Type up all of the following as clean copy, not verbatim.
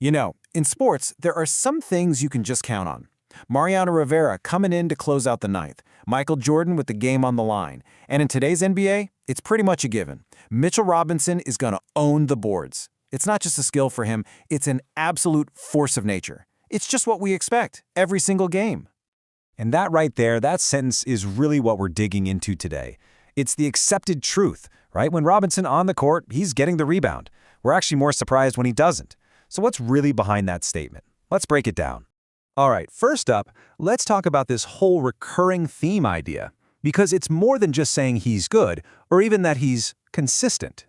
You know, in sports, there are some things you can just count on. Mariano Rivera coming in to close out the ninth, Michael Jordan with the game on the line. And in today's NBA, it's pretty much a given. Mitchell Robinson is going to own the boards. It's not just a skill for him, it's an absolute force of nature. It's just what we expect, every single game. And that right there, that sentence is really what we're digging into today. It's the accepted truth, right? When Robinson on the court, he's getting the rebound. We're actually more surprised when he doesn't. So what's really behind that statement? Let's break it down. All right, first up, let's talk about this whole recurring theme idea, because it's more than just saying he's good, or even that he's consistent.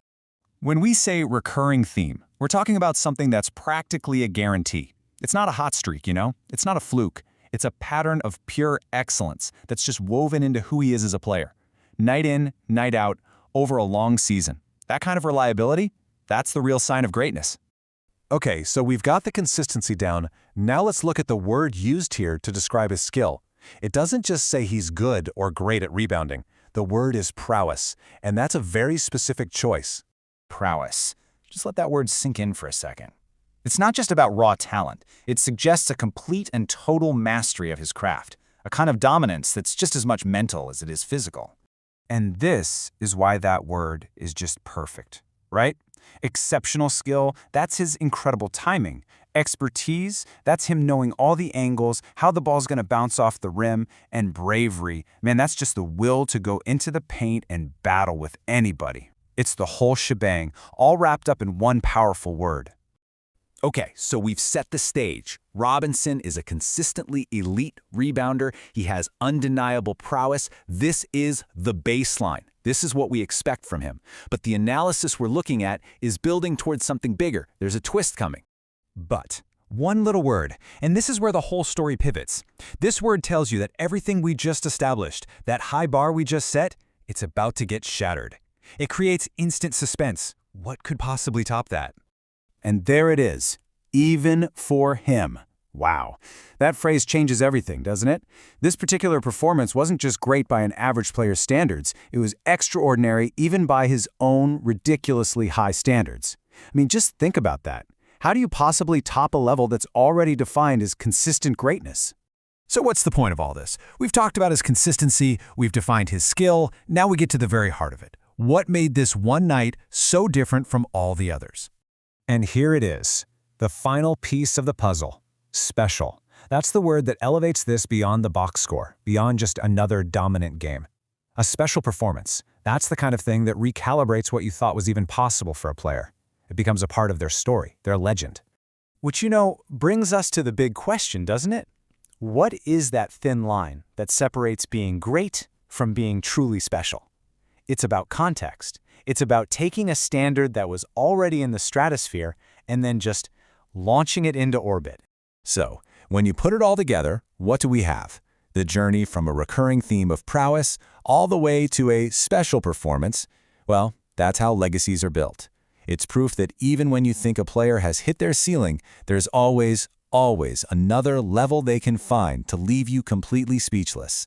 When we say recurring theme, we're talking about something that's practically a guarantee. It's not a hot streak, you know? It's not a fluke. It's a pattern of pure excellence that's just woven into who he is as a player. Night in, night out, over a long season. That kind of reliability, that's the real sign of greatness. Okay, so we've got the consistency down. Now let's look at the word used here to describe his skill. It doesn't just say he's good or great at rebounding. The word is prowess, and that's a very specific choice. Prowess. Just let that word sink in for a second. It's not just about raw talent. It suggests a complete and total mastery of his craft, a kind of dominance that's just as much mental as it is physical. And this is why that word is just perfect, right? Exceptional skill, that's his incredible timing. Expertise, that's him knowing all the angles, how the ball's going to bounce off the rim. And bravery, man, that's just the will to go into the paint and battle with anybody. It's the whole shebang, all wrapped up in one powerful word. Okay, so we've set the stage. Robinson is a consistently elite rebounder. He has undeniable prowess. This is the baseline. This is what we expect from him. But the analysis we're looking at is building towards something bigger. There's a twist coming. But one little word, and this is where the whole story pivots. This word tells you that everything we just established, that high bar we just set, it's about to get shattered. It creates instant suspense. What could possibly top that? And there it is, even for him. Wow. That phrase changes everything, doesn't it? This particular performance wasn't just great by an average player's standards, it was extraordinary even by his own ridiculously high standards. I mean, just think about that. How do you possibly top a level that's already defined as consistent greatness? So what's the point of all this? We've talked about his consistency, we've defined his skill, now we get to the very heart of it. What made this one night so different from all the others? And here it is, the final piece of the puzzle. Special. That's the word that elevates this beyond the box score, beyond just another dominant game. A special performance. That's the kind of thing that recalibrates what you thought was even possible for a player. It becomes a part of their story, their legend. Which, you know, brings us to the big question, doesn't it? What is that thin line that separates being great from being truly special? It's about context. It's about taking a standard that was already in the stratosphere and then just launching it into orbit. So, when you put it all together, what do we have? The journey from a recurring theme of prowess all the way to a special performance. Well, that's how legacies are built. It's proof that even when you think a player has hit their ceiling, there's always another level they can find to leave you completely speechless.